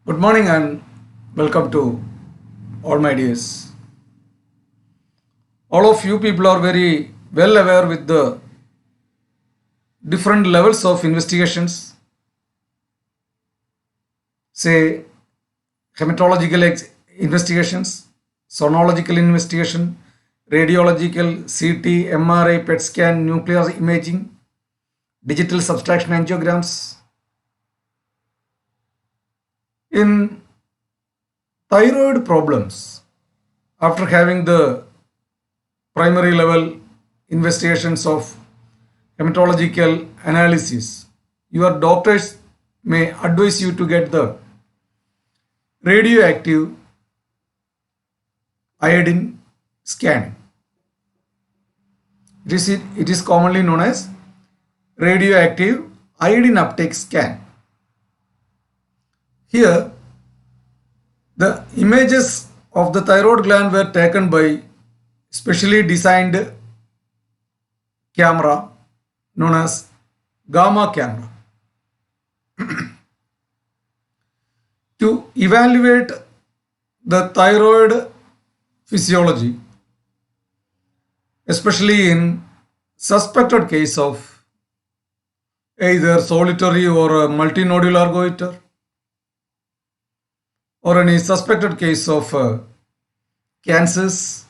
Good morning and welcome to all my dears. All of you people are very well aware with the different levels of investigations, say hematological investigations, sonological investigation, radiological, CT, MRI, PET scan, nuclear imaging, digital subtraction angiograms. In thyroid problems, after having the primary level investigations of hematological analysis, your doctors may advise you to get the radioactive iodine scan. It is commonly known as radioactive iodine uptake scan. Here, the images of the thyroid gland were taken by specially designed camera known as gamma camera to evaluate the thyroid physiology, especially in suspected case of either solitary or a multinodular goiter, or any suspected case of cancers.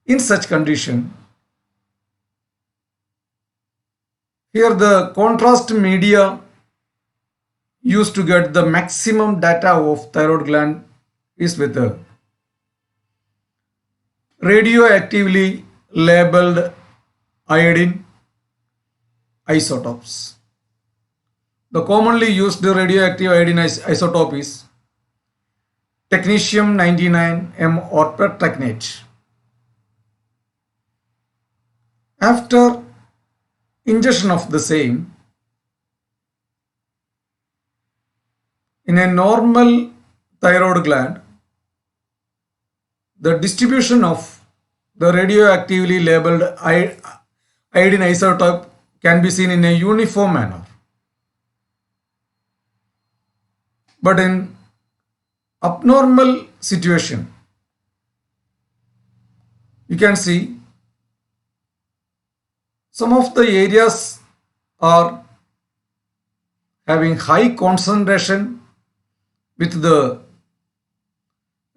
In such condition, here the contrast media used to get the maximum data of thyroid gland is with the radioactively labeled iodine isotopes. The commonly used radioactive iodine isotope is technetium 99M or pertecnate. After ingestion of the same, in a normal thyroid gland, the distribution of the radioactively labeled iodine isotope can be seen in a uniform manner. But in abnormal situation, you can see some of the areas are having high concentration with the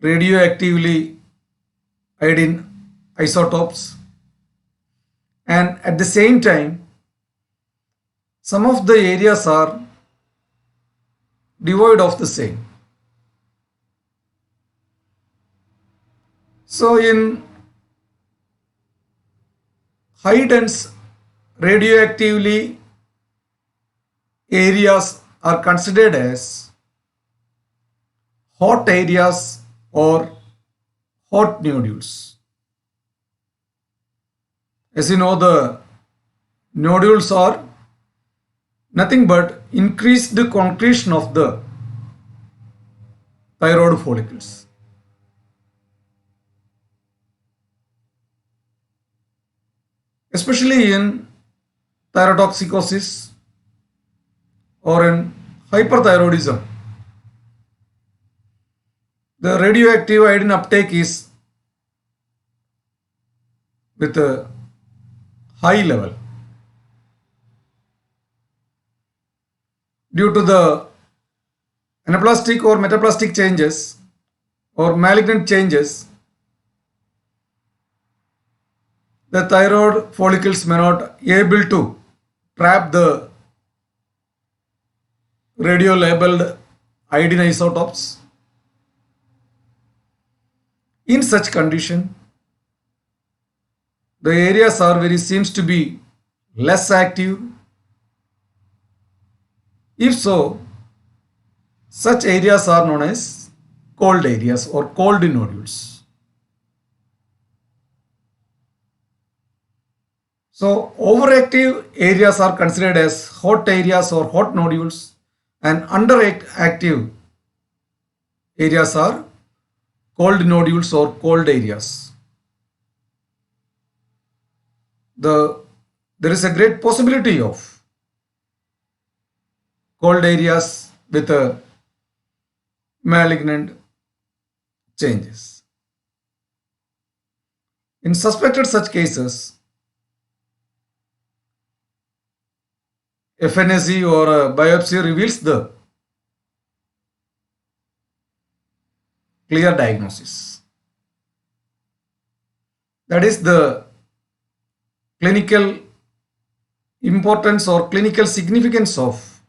radioactively iodine isotopes, and at the same time some of the areas are devoid of the same. So in high dense radioactively areas are considered as hot areas or hot nodules. As you know, the nodules are nothing but increased concretion of the thyroid follicles. Especially in thyrotoxicosis or in hyperthyroidism, the radioactive iodine uptake is with a high level. Due to the anaplastic or metaplastic changes or malignant changes, the thyroid follicles may not able to trap the radio labeled iodine isotopes. In such condition, the areas are very seems to be less active. If so, such areas are known as cold areas or cold nodules. So overactive areas are considered as hot areas or hot nodules, and underactive areas are cold nodules or cold areas. There is a great possibility of cold areas with malignant changes. In suspected such cases, FNAC or a biopsy reveals the clear diagnosis. That is the clinical importance or clinical significance of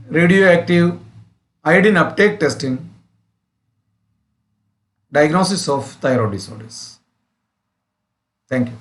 radioactive iodine uptake testing diagnosis of thyroid disorders. Thank you.